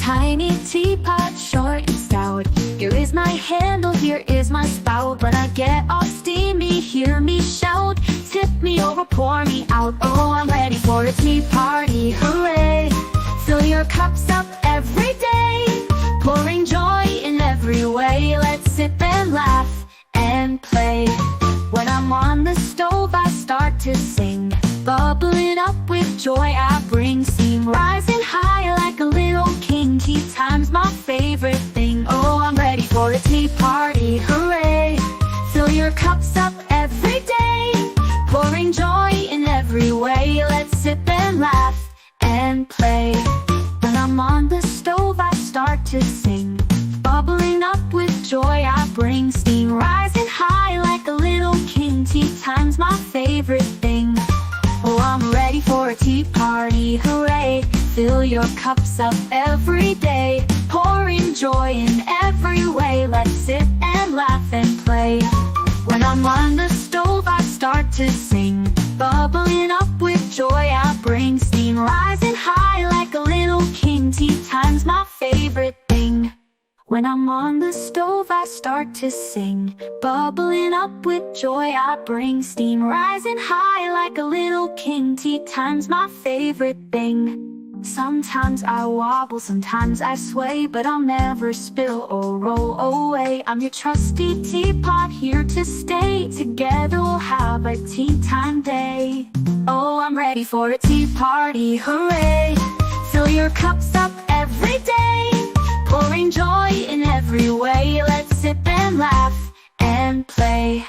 tiny teapot, short and stout. Here is my handle, here is my spout. When I get all steamy, hear me shout. Tip me over, pour me out. Oh, I'm ready for a tea party, hooray! Fill your cups up every day, pouring joy in every way. Let's sip and laugh and play. When I'm on the stove, I start to sing, bubbling up with joy I bring. Steam rising high like a little king. Tea time's my favorite thing. Oh, I'm ready for a tea party, hooray! Fill your cups up every day, pouring joy in every way. Let's sip and laugh and play. When I'm on the stove, I start to sing, bubbling up with joy I bring. Steam rising high like a little king. Tea time's my favorite thing. Oh, I'm ready for a tea party, hooray! Fill your cups up every day, pouring joy in every way. Let's sit and laugh and play. When I'm on the stove, I start to sing, bubbling up with joy I bring. Steam rising high like a little king. Tea time's my favorite thing. When I'm on the stove, I start to sing, bubbling up with joy I bring. Steam rising high like a little king. Tea time's my favorite thing. Sometimes I wobble, sometimes I sway, but I'll never spill or roll away. I'm your trusty teapot, here to stay. Together we'll have a tea time day. Oh, I'm ready for a tea party, hooray! Fill your cups up every day, pouring joy in every way. Let's sip and laugh and play.